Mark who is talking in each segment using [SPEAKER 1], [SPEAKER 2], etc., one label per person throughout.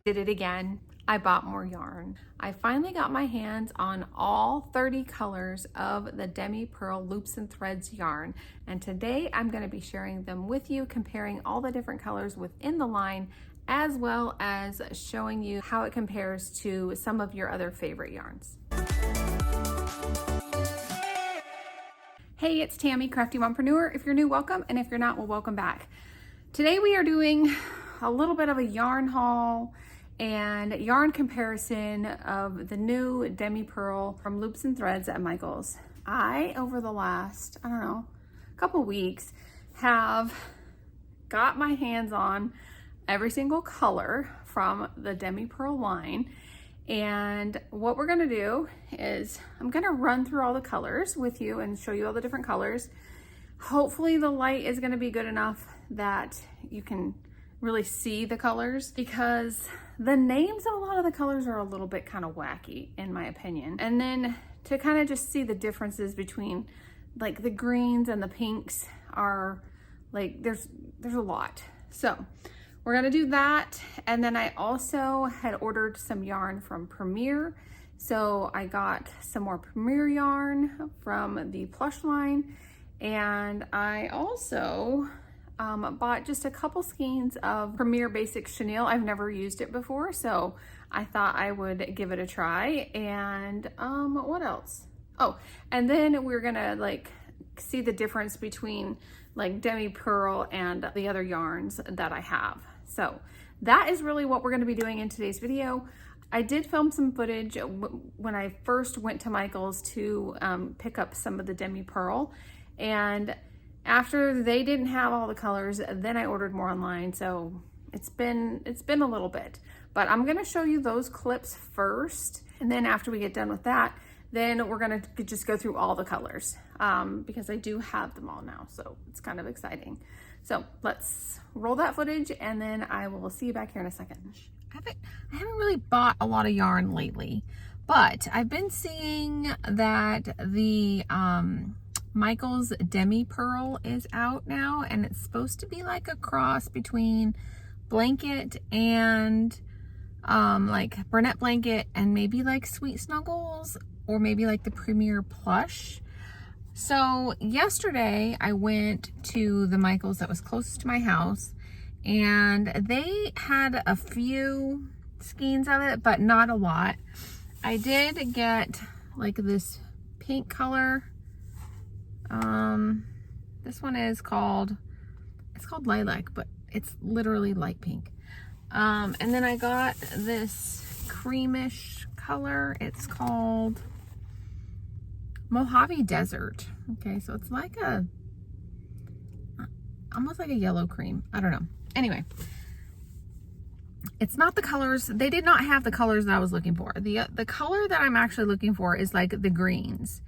[SPEAKER 1] Did it again. I bought more yarn. I finally got my hands on all 30 colors of the Demi Pearl Loops and Threads yarn, and today I'm going to be sharing them with you, comparing all the different colors within the line, as well as showing you how it compares to some of your other favorite yarns. Hey, it's Tammy, Crafty Mompreneur. If you're new, welcome, and if you're not, well, welcome back. Today we are doing a little bit of a yarn haul and yarn comparison of the new Demi Pearl from Loops and Threads at Michael's. I, over the last, couple weeks, have got my hands on every single color from the Demi Pearl line. And what we're gonna do is I'm gonna run through all the colors with you and show you all the different colors. Hopefully the light is gonna be good enough that you can really see the colors, because the names of a lot of the colors are a little bit kind of wacky in my opinion. And then to kind of just see the differences between like the greens and the pinks are like, there's a lot. So we're gonna do that. And then I also had ordered some yarn from Premier. So I got some more Premier yarn from the plush line. And I also bought just a couple skeins of Premier Basics Chenille. I've never used it before, so I thought I would give it a try. And what else? Oh, and then we're gonna like see the difference between like Demi Pearl and the other yarns that I have. So that is really what we're gonna be doing in today's video. I did film some footage when I first went to Michael's to pick up some of the Demi Pearl, and after they didn't have all the colors, then I ordered more online. So it's been a little bit, but I'm gonna show you those clips first. And then after we get done with that, then we're gonna just go through all the colors because I do have them all now. So it's kind of exciting. So let's roll that footage and then I will see you back here in a second. I haven't really bought a lot of yarn lately, but I've been seeing that the Michael's Demi Pearl is out now, and it's supposed to be like a cross between blanket and like Bernat blanket and maybe like Sweet Snuggles, or maybe like the Premier Plush. So yesterday I went to the Michael's that was closest to my house, and they had a few skeins of it, but not a lot. I did get like this pink color. This one is called Lilac, but it's literally light pink. And then I got this creamish color. It's called Mojave Desert. Okay, so it's like almost like a yellow cream. I don't know. Anyway, it's not the colors. They did not have the colors that I was looking for. The color that I'm actually looking for is like the greens,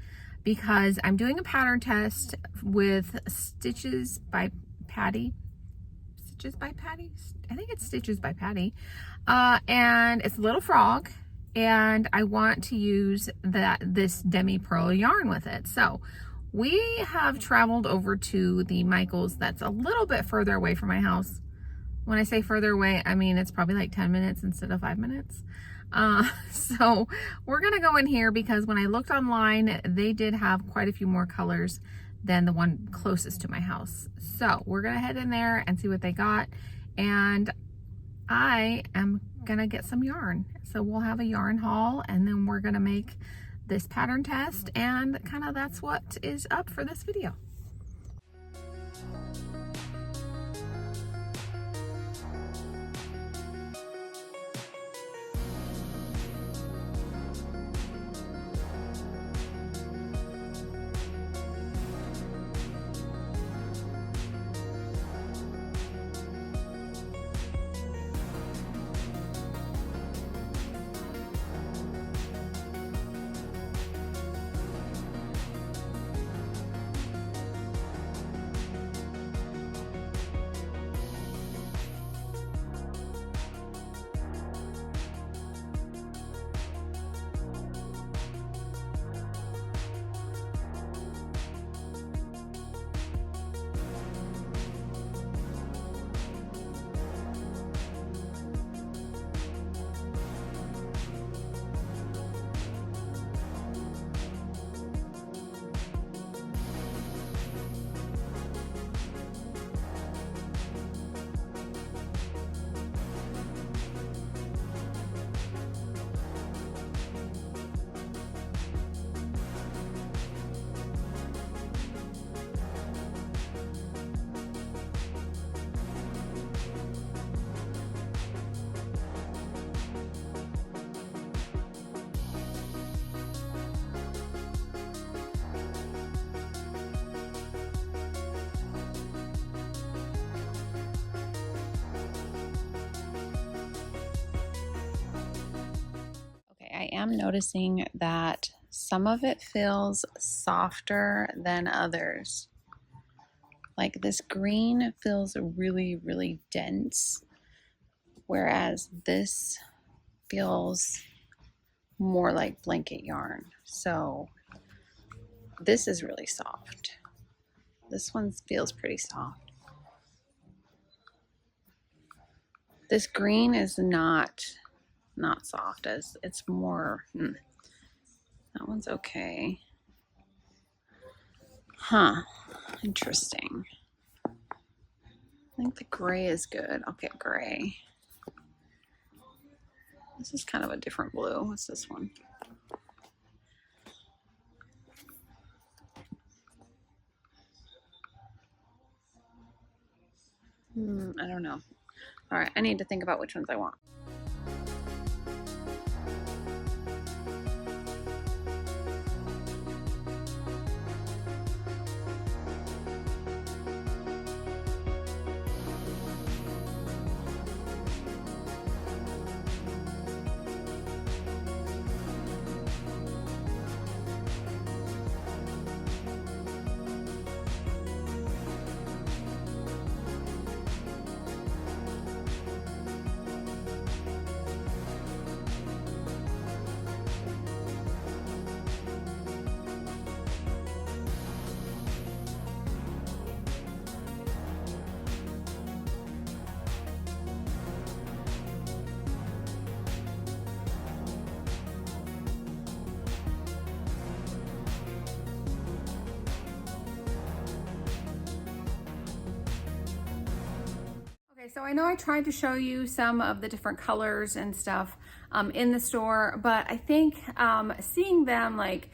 [SPEAKER 1] because I'm doing a pattern test with Stitches by Patty. Stitches by Patty? I think it's Stitches by Patty. And it's a little frog, and I want to use this Demi Pearl yarn with it. So we have traveled over to the Michael's that's a little bit further away from my house. When I say further away, I mean it's probably like 10 minutes instead of 5 minutes. So we're gonna go in here because when I looked online, they did have quite a few more colors than the one closest to my house. So we're gonna head in there and see what they got, and I am gonna get some yarn. So we'll have a yarn haul, and then we're gonna make this pattern test, and kind of that's what is up for this video. am noticing that some of it feels softer than others. Like this green feels really, really dense, whereas this feels more like blanket yarn. So this is really soft. This one feels pretty soft. This green is not soft, as it's more, that one's okay. Huh, interesting. I think the gray is good. Okay, gray. This is kind of a different blue. What's this one? I don't know. All right, I need to think about which ones I want. So I know I tried to show you some of the different colors and stuff in the store, but I think seeing them like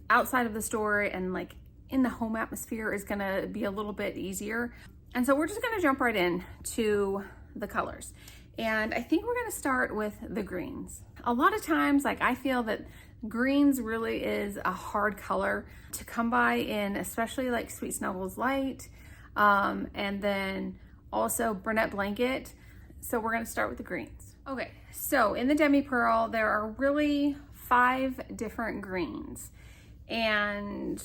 [SPEAKER 1] outside of the store and like in the home atmosphere is gonna be a little bit easier. And so we're just gonna jump right in to the colors. And I think we're gonna start with the greens. A lot of times, like I feel that greens really is a hard color to come by in, especially like Sweet Snuggles Lite, and then also Bernat blanket. So we're gonna start with the greens. Okay, so in the Demi-Purl, there are really 5 different greens. And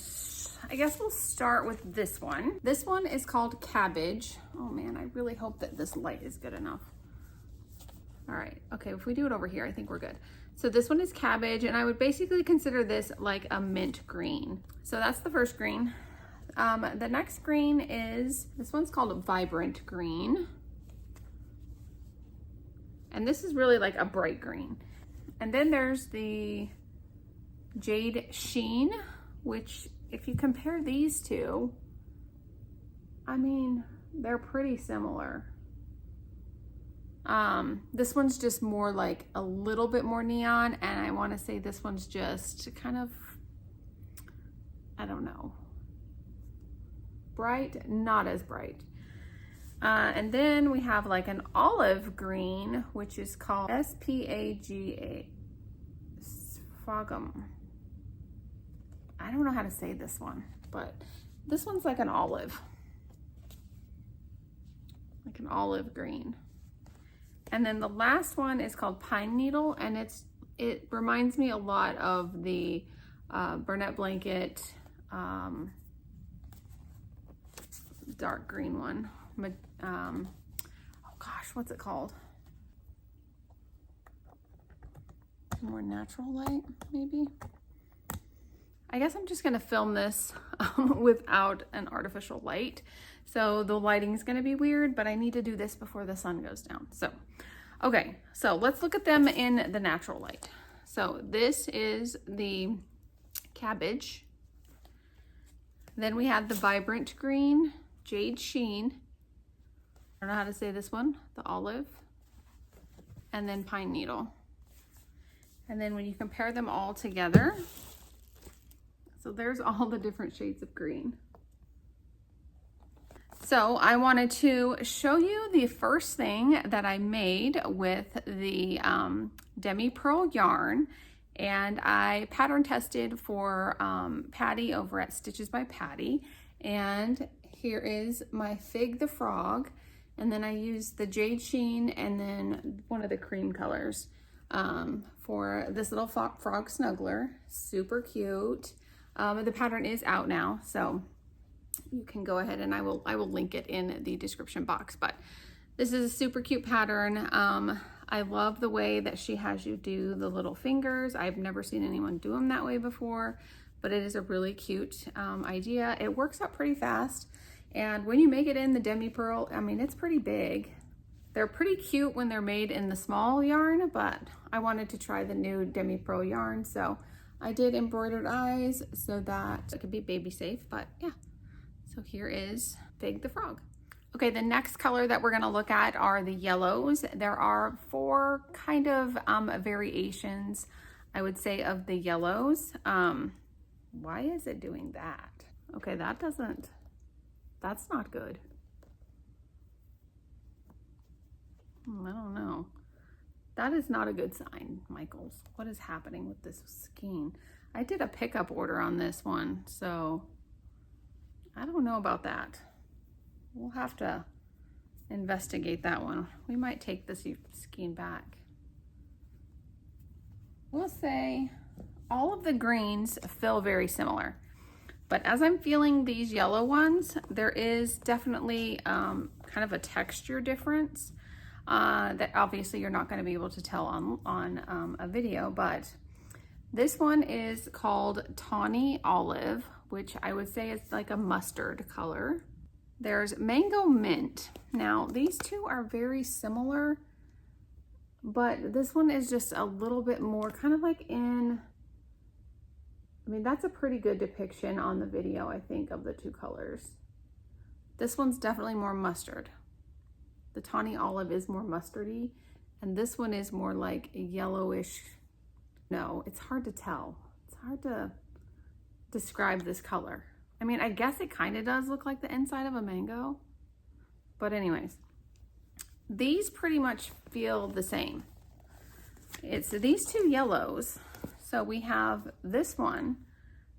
[SPEAKER 1] I guess we'll start with this one. This one is called Cabbage. Oh man, I really hope that this light is good enough. All right, okay, if we do it over here, I think we're good. So this one is Cabbage, and I would basically consider this like a mint green. So that's the first green. The next green is, this one's called Vibrant Green. And this is really like a bright green. And then there's the Jade Sheen, which if you compare these two, I mean, they're pretty similar. This one's just more like a little bit more neon, and I want to say this one's just kind of, I don't know, bright, not as bright. And then we have like an olive green, which is called S-P-A-G-A, Sphagum. I don't know how to say this one, but this one's like an olive green. And then the last one is called Pine Needle, and it reminds me a lot of the Bernat blanket dark green one. Oh gosh, what's it called? More natural light, maybe? I guess I'm just gonna film this without an artificial light. So the lighting is gonna be weird, but I need to do this before the sun goes down. So, okay, so let's look at them in the natural light. So this is the Cabbage. Then we have the Vibrant Green, Jade Sheen. I don't know how to say this one, the Olive. And then Pine Needle. And then when you compare them all together, so there's all the different shades of green. So I wanted to show you the first thing that I made with the Demi-Purl yarn, and I pattern tested for Patty over at Stitches by Patty. And here is my Fig the Frog, and then I used the Jade Sheen and then one of the cream colors. for this little frog snuggler. Super cute. The pattern is out now, so you can go ahead and I will link it in the description box. But this is a super cute pattern. I love the way that she has you do the little fingers. I've never seen anyone do them that way before, but it is a really cute idea. It works out pretty fast. And when you make it in the Demi-Purl, I mean, it's pretty big. They're pretty cute when they're made in the small yarn, but I wanted to try the new Demi-Purl yarn. So I did embroidered eyes so that it could be baby safe, but yeah. So here is Big the Frog. Okay, the next color that we're gonna look at are the yellows. There are 4 kind of variations, I would say, of the yellows. Why is it doing that? Okay, that's not good. I don't know. That is not a good sign, Michaels. What is happening with this skein? I did a pickup order on this one, so I don't know about that. We'll have to investigate that one. We might take this skein back. We'll say all of the greens feel very similar, but as I'm feeling these yellow ones, there is definitely kind of a texture difference that obviously you're not going to be able to tell on a video, but this one is called Tawny Olive, which I would say is like a mustard color. There's Mango Mint. Now, these two are very similar, but this one is just a little bit more kind of like I mean, that's a pretty good depiction on the video, I think, of the 2 colors. This one's definitely more mustard. The Tawny Olive is more mustardy, and this one is more like a yellowish. No, it's hard to tell. It's hard to describe this color. I mean, I guess it kind of does look like the inside of a mango, but anyways, these pretty much feel the same. It's these 2 yellows. So we have this one,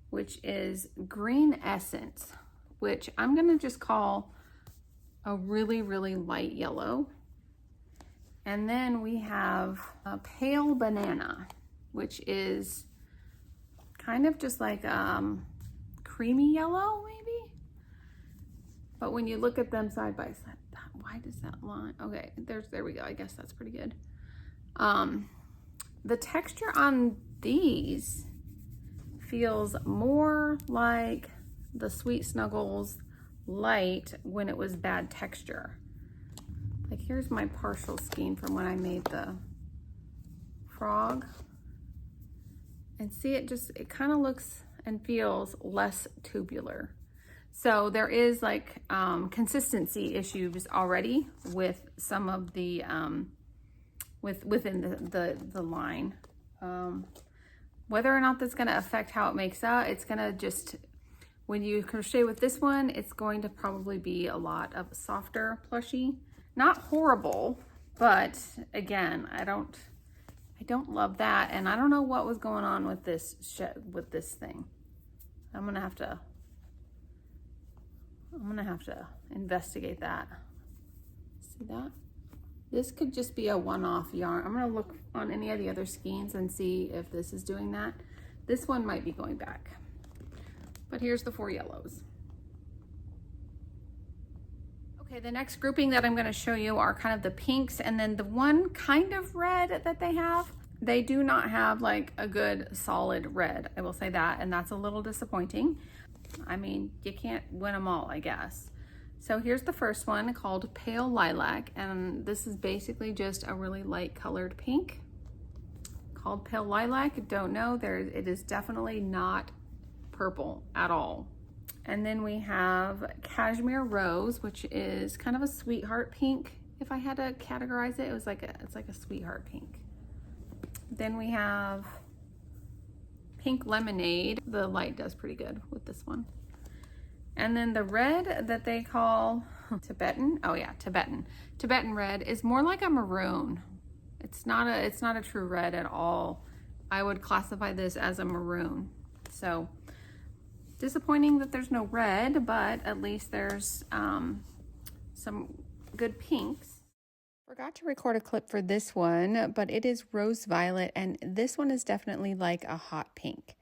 [SPEAKER 1] which is Green Essence, which I'm gonna just call a really, really light yellow. And then we have a Pale Banana, which is kind of just like creamy yellow, maybe. But when you look at them side by side, why does that line? Okay, there we go. I guess that's pretty good. The texture on these feels more like the Sweet Snuggles Lite when it was bad texture. Like, here's my partial skein from when I made the frog. And see, it kind of looks and feels less tubular. So there is like consistency issues already with some of the within the line. Whether or not that's going to affect how it makes out, it's going to just, when you crochet with this one, it's going to probably be a lot of softer plushie. Not horrible, but again, I don't love that, and I don't know what was going on with this thing. I'm gonna have to investigate that. See that? This could just be a one-off yarn. I'm gonna look on any of the other skeins and see if this is doing that. This one might be going back. But here's the 4 yellows. Okay, the next grouping that I'm gonna show you are kind of the pinks, and then the one kind of red that they have. They do not have like a good solid red, I will say that, and that's a little disappointing. I mean, you can't win them all, I guess. So here's the first one called Pale Lilac, and this is basically just a really light colored pink called Pale Lilac. Don't know, it is definitely not purple at all. And then we have Cashmere Rose, which is kind of a sweetheart pink. If I had to categorize it, it's like a sweetheart pink. Then we have Pink Lemonade. The light does pretty good with this one. And then the red that they call Tibetan. Oh yeah, Tibetan. Tibetan red is more like a maroon. It's not a true red at all. I would classify this as a maroon. So disappointing that there's no red, but at least there's some good pinks. Forgot to record a clip for this one, but it is rose violet, and this one is definitely like a hot pink.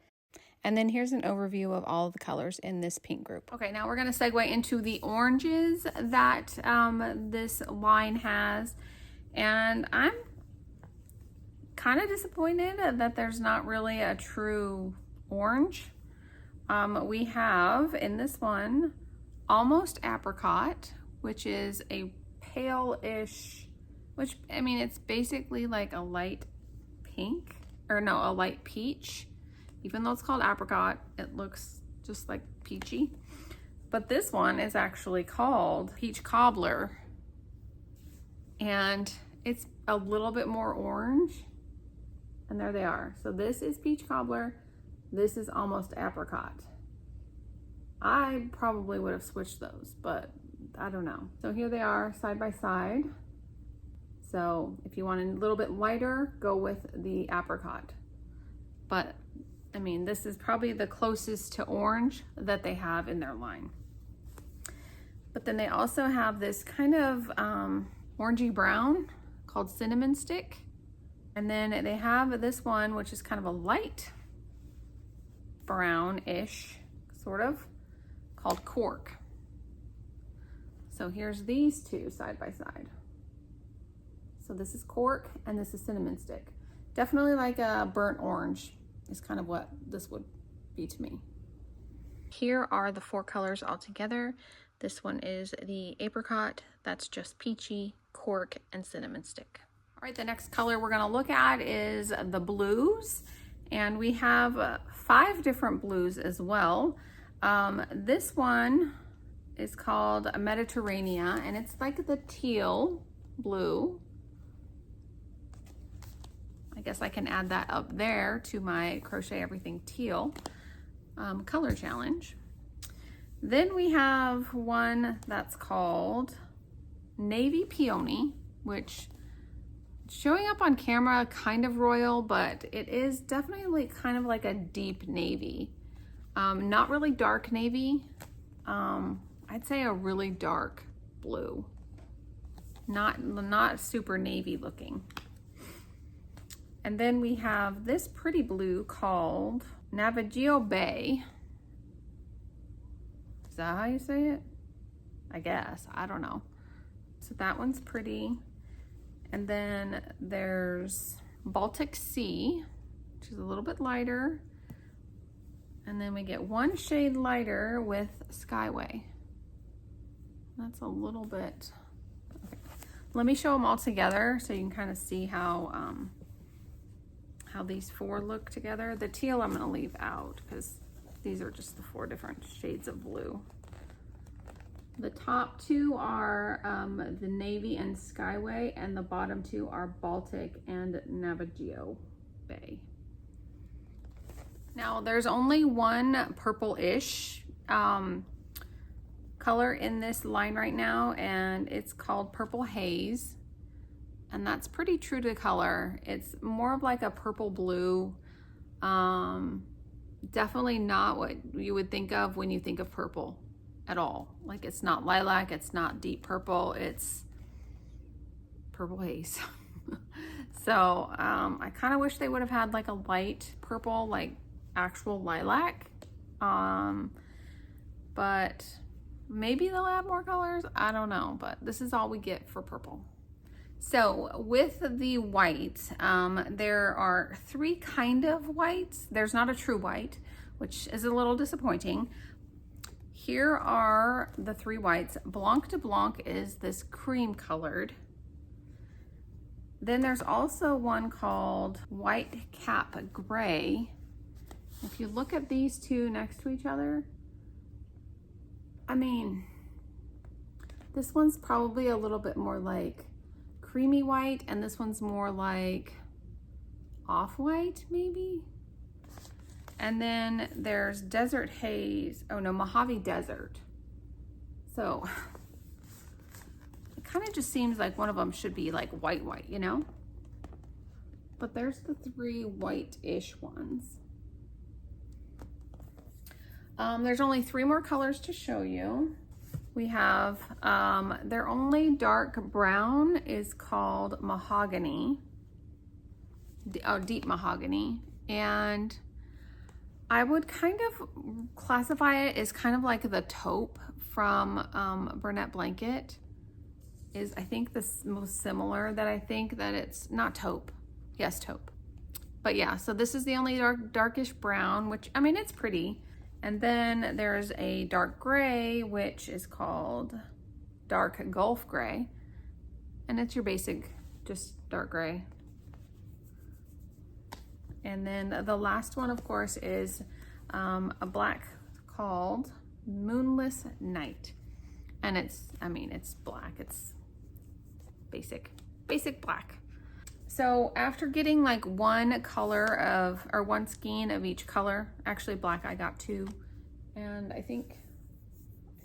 [SPEAKER 1] And then here's an overview of all of the colors in this pink group. Okay, now we're going to segue into the oranges that this line has. And I'm kind of disappointed that there's not really a true orange. We have in this one almost apricot, which is a pale-ish, which, I mean, it's basically like a light pink, or no, a light peach. Even though it's called apricot, it looks just like peachy. But this one is actually called peach cobbler. And it's a little bit more orange. And there they are. So this is peach cobbler. This is almost apricot. I probably would have switched those, but I don't know. So here they are side by side. So if you want a little bit lighter, go with the apricot. But I mean, this is probably the closest to orange that they have in their line. But then they also have this kind of orangey brown called cinnamon stick. And then they have this one, which is kind of a light brownish, sort of, called cork. So here's these two side by side. So this is cork and this is cinnamon stick. Definitely like a burnt orange is kind of what this would be to me. Here are the four colors all together. This one is the apricot, that's just peachy, cork, and cinnamon stick. All right, the next color we're gonna look at is the blues. And we have 5 different blues as well. This one is called Mediterranean, and it's like the teal blue. I guess I can add that up there to my Crochet Everything Teal color challenge. Then we have one that's called Navy Peony, which showing up on camera kind of royal, but it is definitely kind of like a deep navy. Not really dark navy. I'd say a really dark blue. Not super navy looking. And then we have this pretty blue called Navajo Bay. Is that how you say it? I guess, I don't know. So that one's pretty. And then there's Baltic Sea, which is a little bit lighter. And then we get one shade lighter with Skyway. That's a little bit, okay. Let me show them all together so you can kind of see how these 4 look together. The teal I'm gonna leave out because these are just the 4 different shades of blue. The top 2 are the Navy and Skyway, and the bottom 2 are Baltic and Navajo Bay. Now there's only one purple-ish color in this line right now, and it's called Purple Haze. And that's pretty true to color. It's more of like a purple blue. Definitely not what you would think of when you think of purple at all. Like, it's not lilac, it's not deep purple, it's purple haze. So I kind of wish they would have had like a light purple, like actual lilac. But maybe they'll add more colors, I don't know, but this is all we get for purple. So with the white, there are 3 kind of whites. There's not a true white, which is a little disappointing. Here are the 3 whites. Blanc de Blanc is this cream colored. Then there's also one called White Cap Gray. If you look at these 2 next to each other, I mean, this one's probably a little bit more like creamy white, and this one's more like off-white maybe. And then there's Desert Haze, oh no, Mojave Desert. So it kind of just seems like one of them should be like white, you know? But there's the 3 white-ish ones. There's only 3 more colors to show you. we have, their only dark brown is called Mahogany. Oh, Deep Mahogany. And I would kind of classify it as kind of like the taupe from Bernat Blanket is, I think, the most similar that I think that it's not taupe. Yes, taupe. But yeah, so this is the only darkish brown, which, I mean, it's pretty. And then there's a dark gray, which is called Dark Gulf Gray. And it's your basic, just dark gray. And then the last one, of course, is a black called Moonless Night. And it's, I mean, it's black. It's basic black. So after getting like one color of, or one skein of each color, actually black I got two, and I think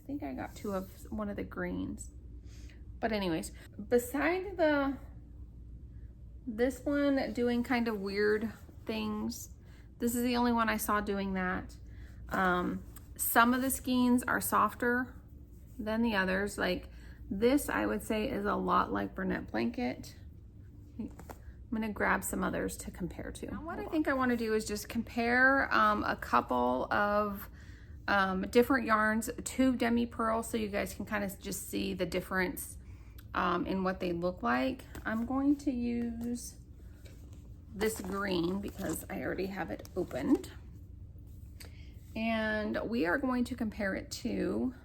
[SPEAKER 1] I got two of one of the greens. But anyways, beside this one doing kind of weird things, this is the only one I saw doing that. Some of the skeins are softer than the others. Like this, I would say, is a lot like Bernat Blanket. I'm gonna grab some others to compare to. Now, what I think I wanna do is just compare a couple of different yarns to Demi-Purl so you guys can kind of just see the difference in what they look like. I'm going to use this green because I already have it opened. And we are going to compare it to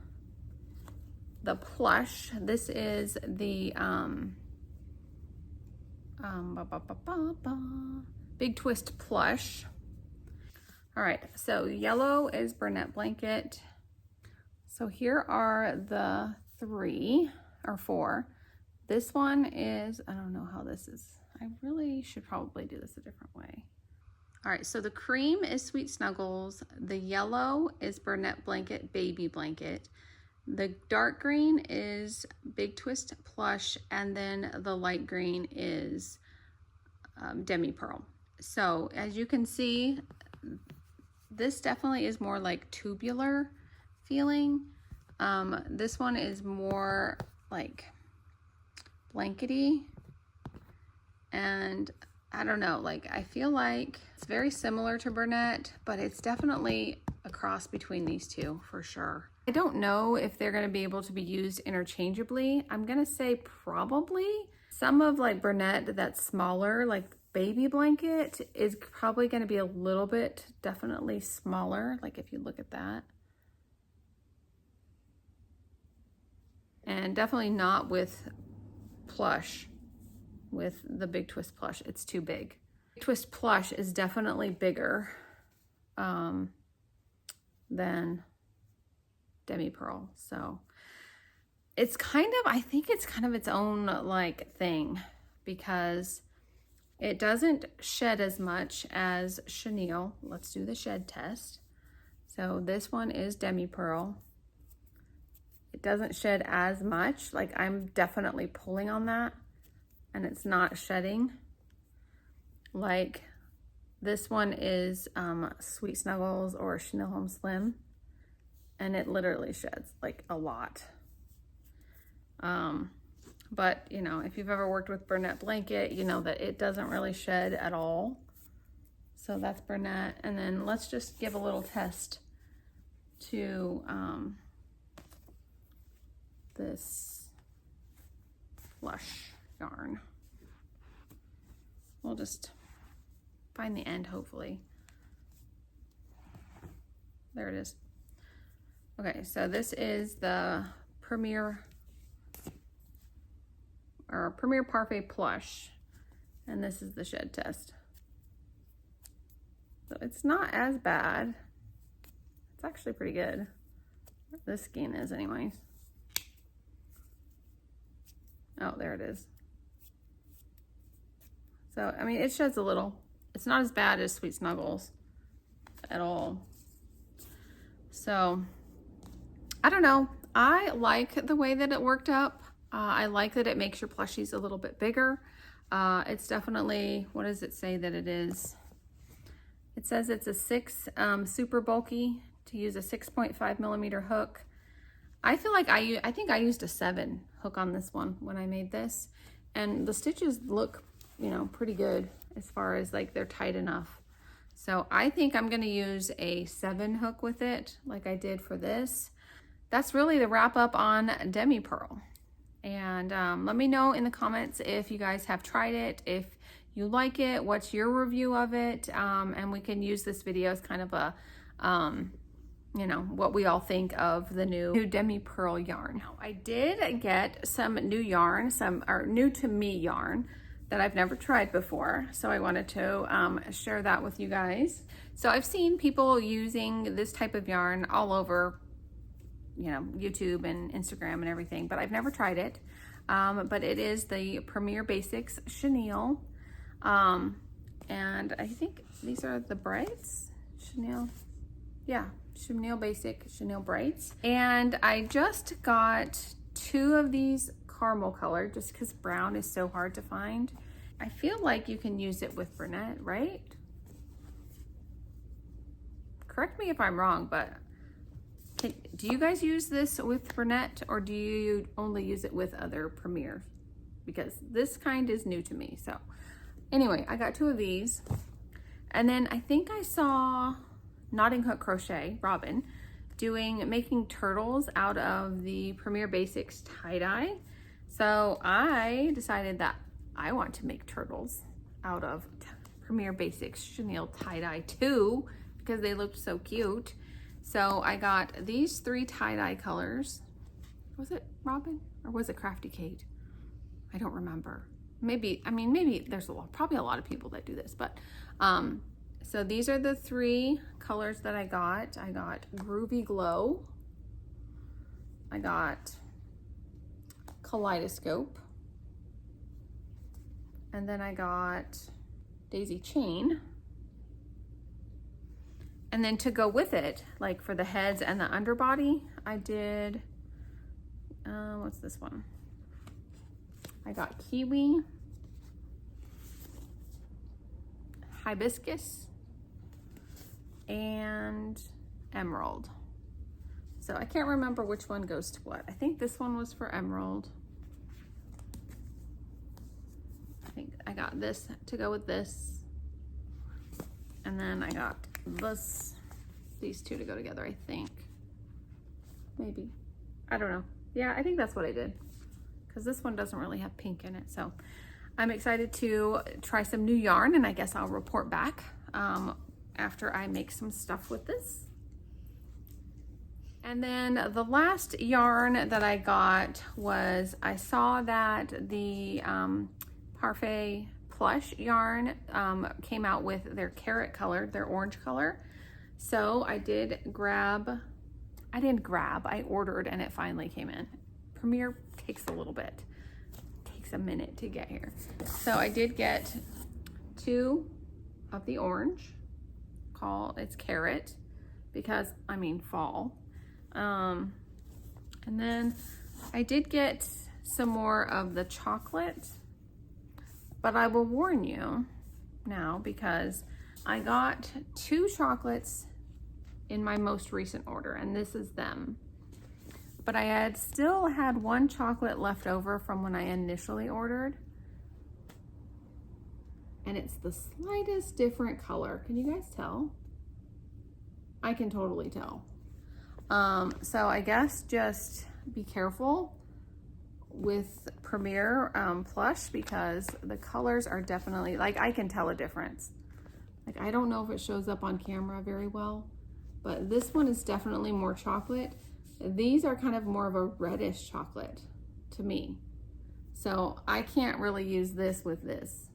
[SPEAKER 1] the Plush. This is the Big Twist Plush. All right, so yellow is Bernat Blanket. So here are the 3 or 4. This one is, I don't know how this is. I really should probably do this a different way. All right, so the cream is Sweet Snuggles. The yellow is Bernat Blanket Baby Blanket. The dark green is Big Twist Plush, and then the light green is Demi-Purl. So as you can see, this definitely is more like tubular feeling. This one is more like blankety, and I don't know, like I feel like it's very similar to Bernat, but it's definitely a cross between these two for sure. I don't know if they're going to be able to be used interchangeably. I'm going to say probably. Some of like Bernat that's smaller, like Baby Blanket, is probably going to be a little bit definitely smaller, like if you look at that. And definitely not with Plush, with the Big Twist Plush. It's too big. Big Twist Plush is definitely bigger than Demi-Purl. So it's kind of, I think it's kind of its own like thing because it doesn't shed as much as Chenille. Let's do the shed test. So this one is Demi-Purl. It doesn't shed as much. Like I'm definitely pulling on that and it's not shedding. Like this one is Sweet Snuggles or Chenille Home Slim, and it literally sheds like a lot. But you know, if you've ever worked with Bernat Blanket, you know that it doesn't really shed at all. So that's Bernat. And then let's just give a little test to this Plush yarn. We'll just find the end, hopefully. There it is. Okay, so this is the Premier Parfait Plush, and this is the shed test. So it's not as bad. It's actually pretty good. This skein is anyways. Oh, there it is. So, I mean, it sheds a little. It's not as bad as Sweet Snuggles at all. So, I don't know. I like the way that it worked up. I like that it makes your plushies a little bit bigger. It's definitely, what does it say that it is? It says it's a 6 super bulky to use a 6.5 millimeter hook. I feel like I think I used a 7 hook on this one when I made this, and the stitches look, you know, pretty good as far as like they're tight enough. So I think I'm going to use a 7 hook with it like I did for this. That's really the wrap up on Demi Pearl. And let me know in the comments if you guys have tried it, if you like it, what's your review of it, and we can use this video as kind of a you know, what we all think of the new Demi Pearl yarn. I did get some new yarn, some are new to me yarn that I've never tried before, so I wanted to share that with you guys. So I've seen people using this type of yarn all over, you know, YouTube and Instagram and everything, but I've never tried it. But it is the Premier Basics Chenille, and I think these are the braids. Chenille, yeah. Chenille Basic Chenille braids. And I just got 2 of these caramel color just because brown is so hard to find. I feel like you can use it with Bernat, right? Correct me if I'm wrong, but do you guys use this with Bernat, or do you only use it with other Premiers? Because this kind is new to me. So anyway, I got 2 of these. And then I think I saw Knotting Hook Crochet, Robin, making turtles out of the Premier Basics tie-dye. So I decided that I want to make turtles out of Premier Basics Chenille tie-dye too, because they looked so cute. So I got these 3 tie-dye colors. Was it Robin or was it Crafty Kate? I don't remember. Maybe, I mean, maybe there's probably a lot of people that do this, but so these are the 3 colors that I got. I got Groovy Glow. I got Kaleidoscope. And then I got Daisy Chain. And then to go with it, like for the heads and the underbody, I did, what's this one? I got Kiwi, Hibiscus, and Emerald. So I can't remember which one goes to what. I think this one was for Emerald. I think I got this to go with this. And then I got these 2 to go together, I think. Maybe. I don't know. Yeah, I think that's what I did. Because this one doesn't really have pink in it. So I'm excited to try some new yarn, and I guess I'll report back after I make some stuff with this. And then the last yarn that I got was, I saw that the Parfait Plush yarn came out with their carrot color, their orange color. So I ordered and it finally came in. Premier takes a little bit, takes a minute to get here. So I did get 2 of the orange, it's carrot, because I mean fall. And then I did get some more of the chocolate, but I will warn you now because I got 2 chocolates in my most recent order, and this is them. But I still had 1 chocolate left over from when I initially ordered. And it's the slightest different color. Can you guys tell? I can totally tell. So I guess just be careful with Premier Plush, because the colors are definitely, like, I can tell a difference. Like, I don't know if it shows up on camera very well, but this one is definitely more chocolate. These are kind of more of a reddish chocolate to me. So I can't really use this with this.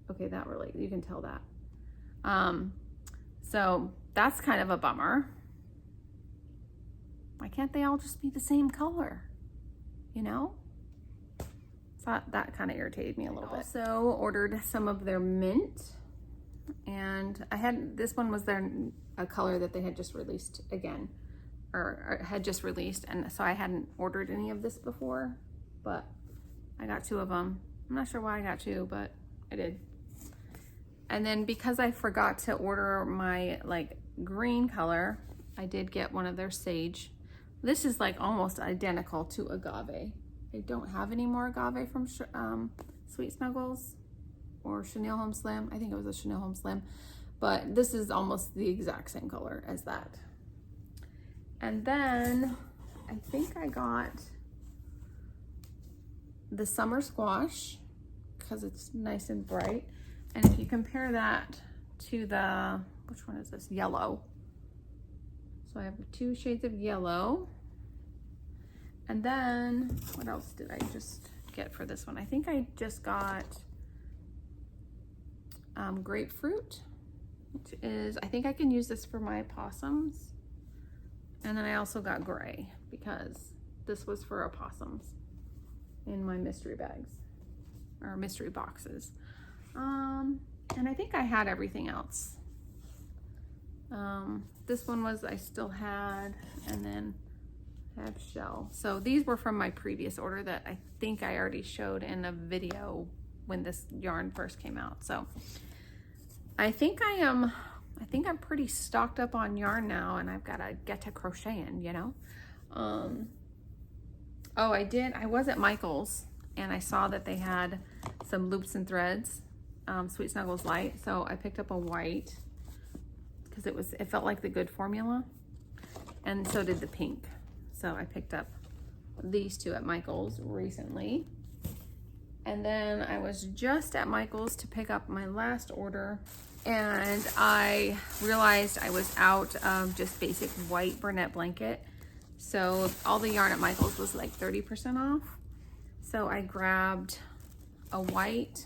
[SPEAKER 1] Okay, that really, you can tell that. So that's kind of a bummer. Why can't they all just be the same color? You know? So that kind of irritated me a little bit. Also ordered some of their mint, and this one was a color that they had just released again, or had just released, and so I hadn't ordered any of this before, but I got 2 of them. I'm not sure why I got 2, but I did. And then because I forgot to order my like green color, I did get one of their sage This is like almost identical to agave. I don't have any more agave from Sweet Snuggles or Chenille Home Slim. I think it was a Chenille Home Slim, but this is almost the exact same color as that. And then I think I got the summer squash because it's nice and bright. And if you compare that to the, which one is this? Yellow. So I have 2 shades of yellow. And then what else did I just get for this one? I think I just got grapefruit, which is, I think I can use this for my possums. And then I also got gray because this was for opossums in my mystery bags or mystery boxes. And I think I had everything else. This one was, I still had, and then I have shell. So these were from my previous order that I think I already showed in a video when this yarn first came out. So I think I'm pretty stocked up on yarn now, and I've got to get to crocheting, you know? Oh, I was at Michael's and I saw that they had some Loops and Threads, Sweet Snuggles Lite. So I picked up a white because it felt like the good formula, and so did the pink. So I picked up these 2 at Michael's recently. And then I was just at Michael's to pick up my last order, and I realized I was out of just basic white Bernat blanket. So all the yarn at Michael's was like 30% off. So I grabbed a white,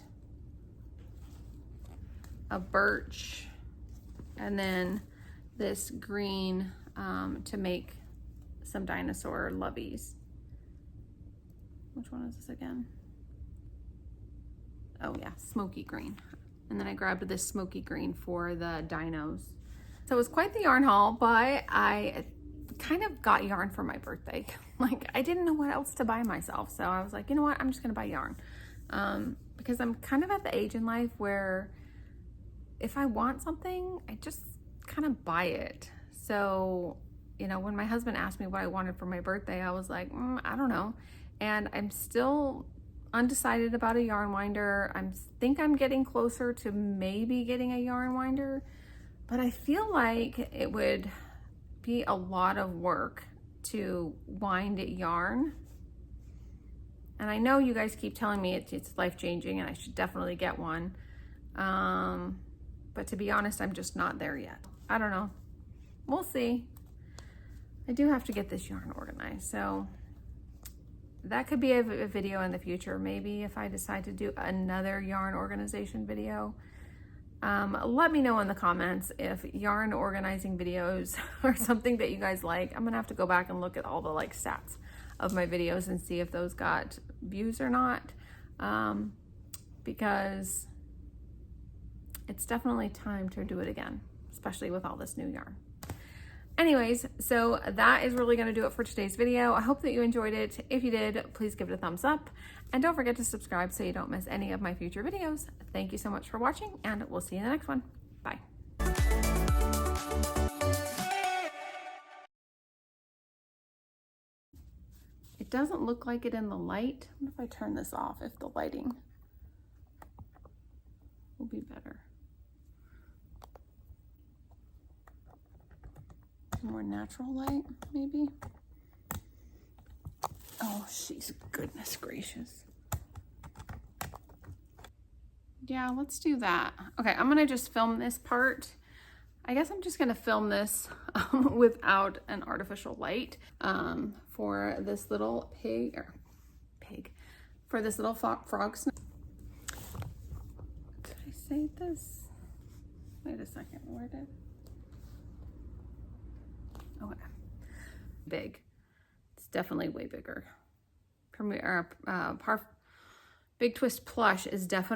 [SPEAKER 1] a birch, and then this green to make some dinosaur loveys. Which one is this again? Oh yeah, smoky green. And then I grabbed this smoky green for the dinos. So it was quite the yarn haul, but I kind of got yarn for my birthday. Like, I didn't know what else to buy myself. So I was like, you know what, I'm just gonna buy yarn. Because I'm kind of at the age in life where if I want something, I just kind of buy it. So, you know, when my husband asked me what I wanted for my birthday, I was like, I don't know. And I'm still undecided about a yarn winder. I think I'm getting closer to maybe getting a yarn winder, but I feel like it would be a lot of work to wind yarn. And I know you guys keep telling me it's life-changing and I should definitely get one. But to be honest, I'm just not there yet. I don't know. We'll see. I do have to get this yarn organized. So that could be a video in the future. Maybe if I decide to do another yarn organization video. Let me know in the comments if yarn organizing videos are something that you guys like. I'm gonna have to go back and look at all the like stats of my videos and see if those got views or not, because it's definitely time to do it again, especially with all this new yarn. Anyways, so that is really going to do it for today's video. I hope that you enjoyed it. If you did, please give it a thumbs up and don't forget to subscribe so you don't miss any of my future videos. Thank you so much for watching, and we'll see you in the next one. Bye. It doesn't look like it in the light. What if I turn this off, if the lighting will be better? More natural light, maybe. Oh, she's goodness gracious. Yeah, let's do that. Okay, I'm gonna just film this part. I guess I'm just gonna film this without an artificial light for this little for this little frog. Did I say this? Wait a second, where did? Okay. Big. It's definitely way bigger. Big Twist Plush is definitely